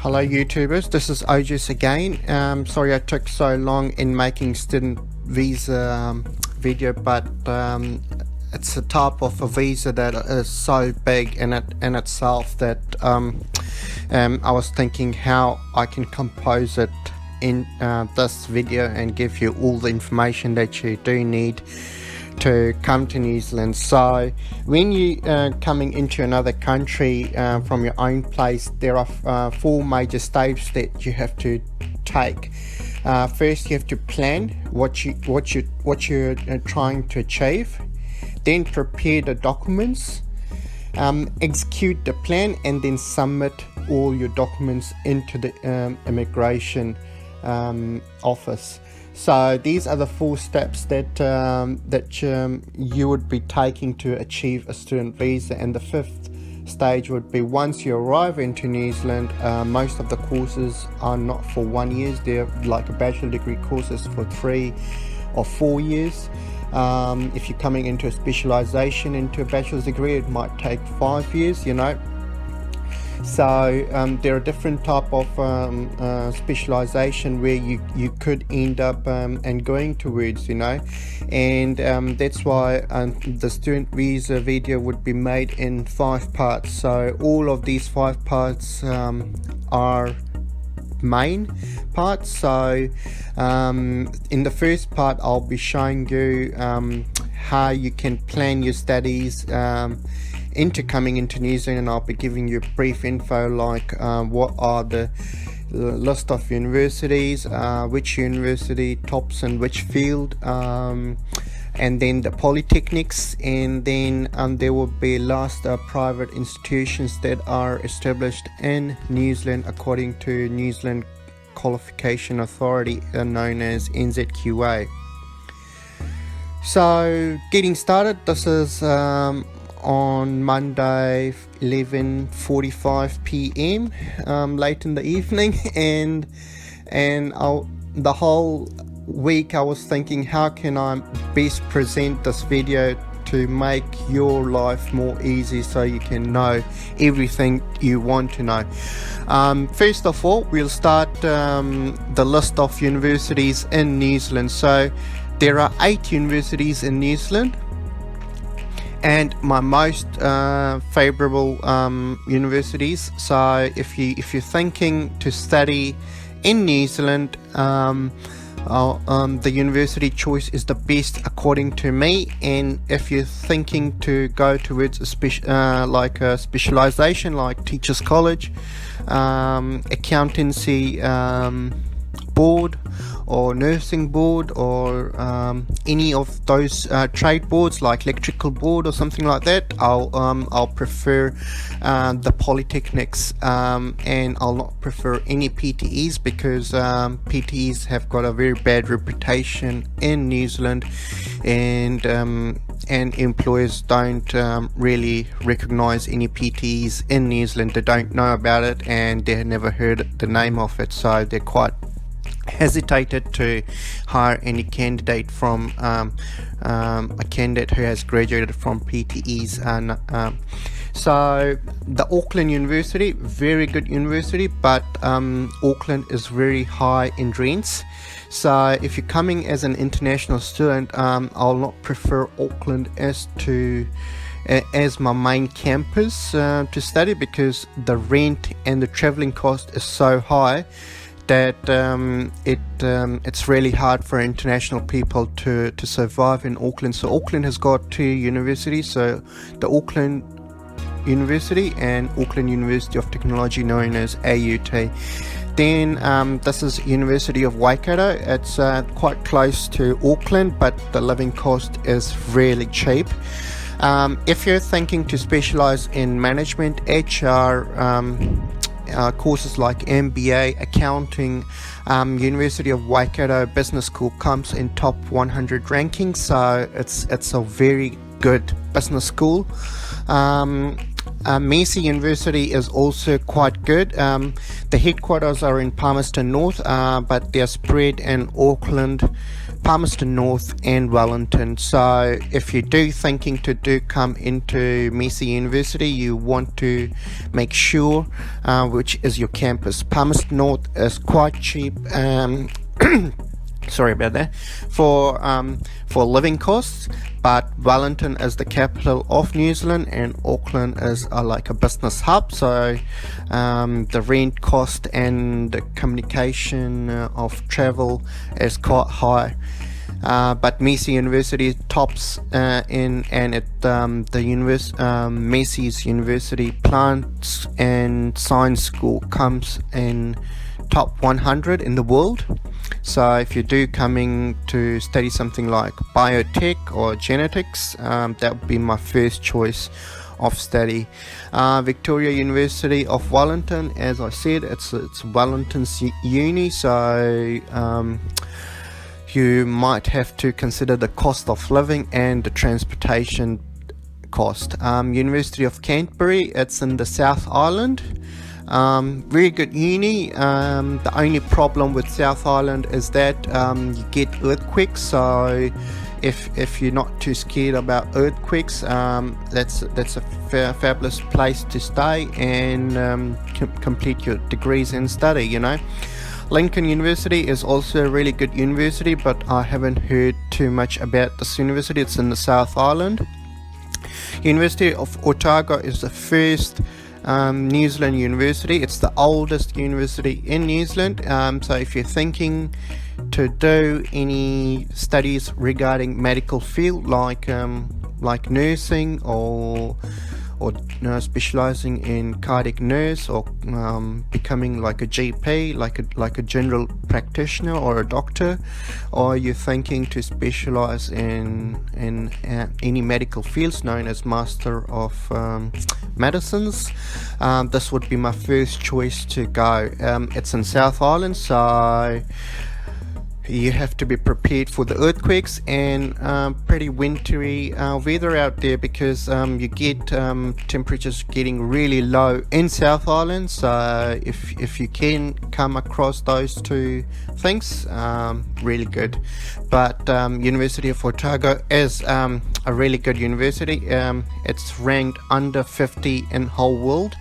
Hello YouTubers, this is Ojas again. Sorry I took so long in making student visa video, but it's a type of a visa that is so big in itself that I was thinking how I can compose it in this video and give you all the information that you do need to come to New Zealand. So when you coming into another country from your own place, there are four major steps that you have to take. First, you have to plan what you're trying to achieve, then prepare the documents, execute the plan, and then submit all your documents into the immigration office. So these are the four steps that you would be taking to achieve a student visa. And the fifth stage would be once you arrive into New Zealand. Most of the courses are not for 1 year, they're like a bachelor degree courses for 3 or 4 years. If you're coming into a specialization into a bachelor's degree, it might take 5 years, you know. So there are different type of specialization where you could end up and going towards, you know, and that's why the student visa video would be made in 5 parts. So all of these 5 parts are main parts. So in the first part I'll be showing you how you can plan your studies into coming into New Zealand, and I'll be giving you brief info like what are the list of universities, which university tops in which field, and then the polytechnics, and then there will be last private institutions that are established in New Zealand according to New Zealand Qualification Authority, known as NZQA. So getting started, this is on Monday 11:45 p.m. Late in the evening, and the whole week I was thinking how can I best present this video to make your life more easy so you can know everything you want to know. First of all, we'll start the list of universities in New Zealand. So there are 8 universities in New Zealand, and my most favorable universities. So if you're thinking to study in New Zealand, the university choice is the best according to me. And if you're thinking to go towards like a specialization like teachers college, accountancy board, or nursing board, or any of those trade boards like electrical board or something like that, I'll prefer the polytechnics, and I'll not prefer any PTEs because PTEs have got a very bad reputation in New Zealand, and employers don't really recognize any PTEs in New Zealand. They don't know about it, and they never heard the name of it, so they're quite hesitated to hire any candidate from a candidate who has graduated from PTEs. And so the Auckland University, very good university, but Auckland is very high in rents. So if you're coming as an international student, I'll not prefer Auckland as my main campus to study, because the rent and the traveling cost is so high that it's really hard for international people to survive in Auckland. So Auckland has got 2 universities, so the Auckland University and Auckland University of Technology, known as AUT. Then this is University of Waikato. It's quite close to Auckland, but the living cost is really cheap. If you're thinking to specialize in management, HR, courses like MBA, accounting, University of Waikato Business School comes in top 100 rankings, so it's a very good business school. Massey University is also quite good. The headquarters are in Palmerston North, but they're spread in Auckland, Palmerston North and Wellington. So if you do thinking to come into Massey University, you want to make sure which is your campus. Palmerston North is quite cheap. Sorry about that, for living costs, but Wellington is the capital of New Zealand and Auckland is like a business hub, so the rent cost and the communication of travel is quite high. But Massey University tops in, and at Massey's University Plants and Science School comes in top 100 in the world. So if you do coming to study something like biotech or genetics, that would be my first choice of study. Victoria University of Wellington, as I said, it's Wellington's uni, so you might have to consider the cost of living and the transportation cost. University of Canterbury, it's in the South Island. Very good uni. The only problem with South Island is that you get earthquakes, so if you're not too scared about earthquakes, that's a fabulous place to stay and complete your degrees and study, you know. Lincoln University is also a really good university, but I haven't heard too much about this university. It's in the South Island. University of Otago is the first New Zealand university. It's the oldest university in New Zealand. So if you're thinking to do any studies regarding medical field like nursing or specializing in cardiac nurse or becoming like a GP, like a general practitioner or a doctor, or you're thinking to specialize in any medical fields known as Master of Medicines, this would be my first choice to go. It's in South Island, so you have to be prepared for the earthquakes and pretty wintry weather out there, because you get temperatures getting really low in South Island. So if you can come across those two things, really good. But University of Otago is a really good university. It's ranked under 50 in whole world,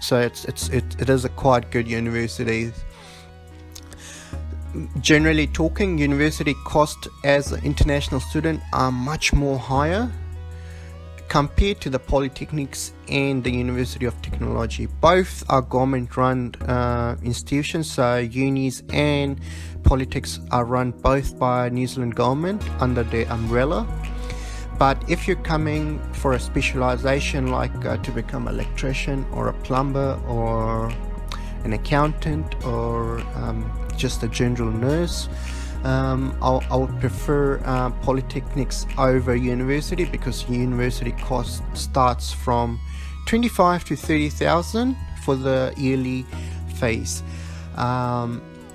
so it is a quite good university. Generally talking, university cost as an international student are much more higher compared to the polytechnics and the University of Technology. Both are government run institutions, so unis and polytechnics are run both by New Zealand government under their umbrella. But if you're coming for a specialization like to become an electrician or a plumber or an accountant or just a general nurse, I would prefer polytechnics over university, because university cost starts from 25 to 30,000 for the yearly phase.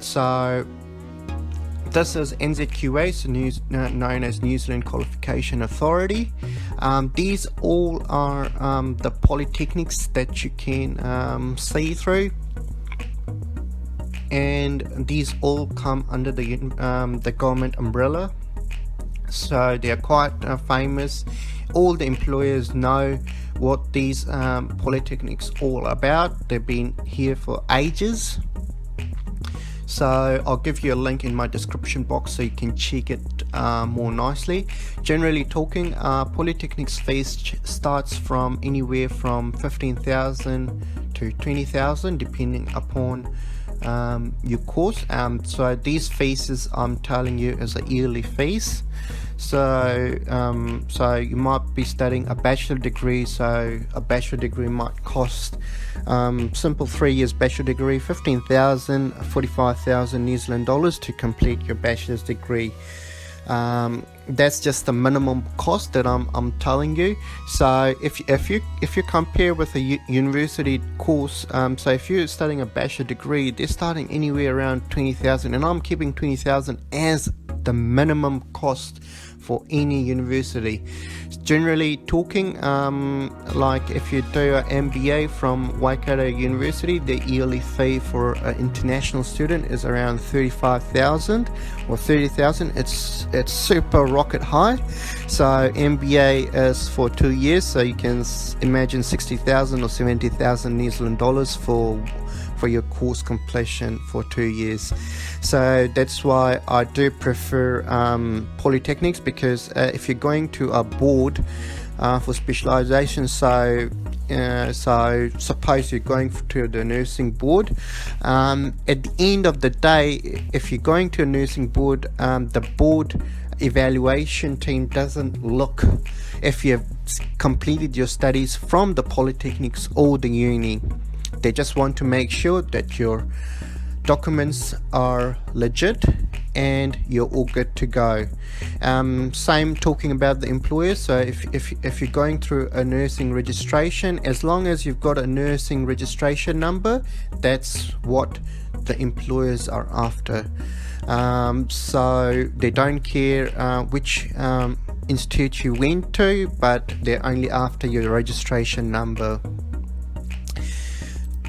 So this is NZQA, so known as New Zealand Qualification Authority. These all are the polytechnics that you can see through, and these all come under the government umbrella, so they are quite famous. All the employers know what these polytechnics all about. They've been here for ages, so I'll give you a link in my description box so you can check it more nicely. Generally talking, polytechnics fees starts from anywhere from 15,000 to 20,000 depending upon your course. So these fees I'm telling you is a yearly fees. So you might be studying a bachelor degree, so a bachelor degree might cost simple 3 years bachelor degree 15,000, 45,000 New Zealand dollars to complete your bachelor's degree. That's just the minimum cost that I'm telling you. So if you compare with a university course, so if you're studying a bachelor degree, they're starting anywhere around 20,000, and I'm keeping 20,000 as the minimum cost for any university. Generally talking, like if you do an MBA from Waikato University, the yearly fee for an international student is around 35,000 or 30,000. It's super rocket high. So MBA is for 2 years, so you can imagine 60,000 or 70,000 New Zealand dollars for your course completion for 2 years. So that's why I do prefer polytechnics, because if you're going to a board for specialization, so suppose you're going to the nursing board, at the end of the day, if you're going to a nursing board, the board evaluation team doesn't look if you've completed your studies from the polytechnics or the uni. They just want to make sure that your documents are legit and you're all good to go. Same talking about the employer. So if you're going through a nursing registration, as long as you've got a nursing registration number, that's what the employers are after. So they don't care which institute you went to, but they're only after your registration number.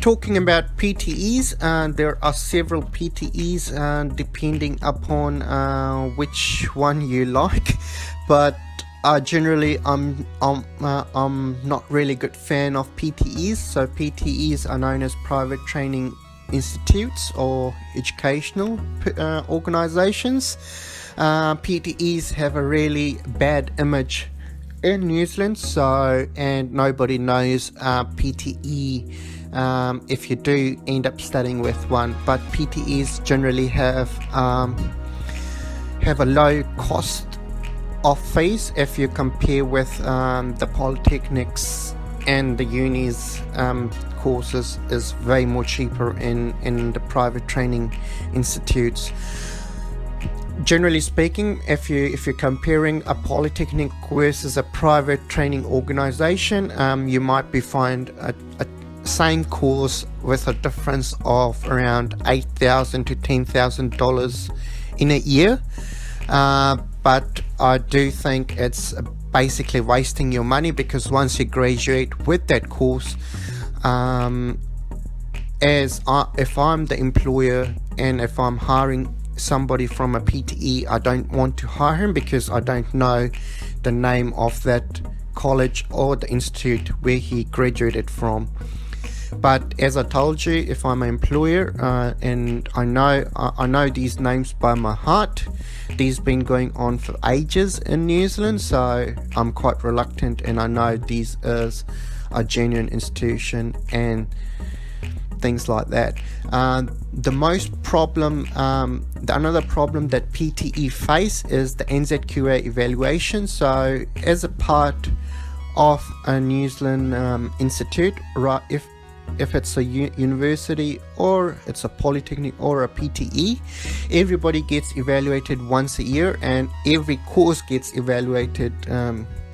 Talking about PTEs, there are several PTEs depending upon which one you like, but generally I'm not really good fan of PTEs. So PTEs are known as private training institutes or educational organizations. PTEs have a really bad image in New Zealand, and nobody knows PTE if you do end up studying with one. But PTEs generally have a low cost of fees if you compare with the polytechnics and the unis. Courses is way more cheaper in the private training institutes. Generally speaking, if you're comparing a polytechnic versus a private training organization, you might find a same course with a difference of around $8,000 to $10,000 in a year, but I do think it's basically wasting your money, because once you graduate with that course, if I'm the employer and if I'm hiring somebody from a PTE, I don't want to hire him because I don't know the name of that college or the institute where he graduated from. But as I told you, if I'm an employer and I know these names by my heart, these been going on for ages in New Zealand, so I'm quite reluctant, and I know these is a genuine institution and things like that. Another problem that PTE face is the NZQA evaluation. So as a part of a New Zealand institute, right, if it's a university or it's a polytechnic or a PTE, everybody gets evaluated once a year, and every course gets evaluated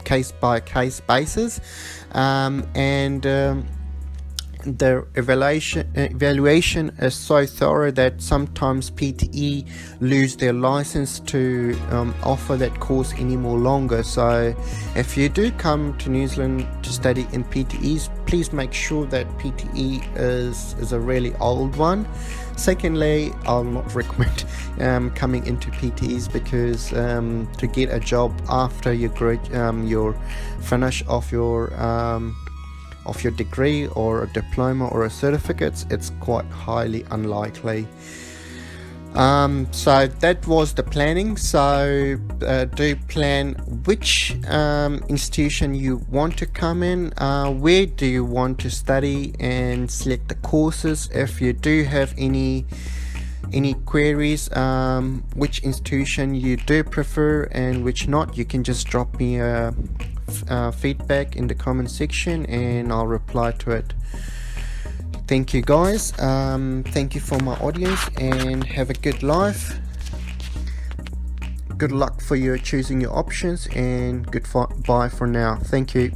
case by case basis, the evaluation is so thorough that sometimes PTE lose their license to offer that course any more longer. So if you do come to New Zealand to study in PTEs, please make sure that PTE is a really old one. Secondly, I'll not recommend coming into PTEs, because to get a job after you your finish of your degree or a diploma or a certificate, it's quite highly unlikely. So that was the planning. So do plan which institution you want to come in, where do you want to study, and select the courses. If you do have any queries, which institution you do prefer and which not, you can just drop me a feedback in the comment section and I'll reply to it. Thank you guys, thank you for my audience, and have a good life. Good luck for your choosing your options, and goodbye for now. Thank you.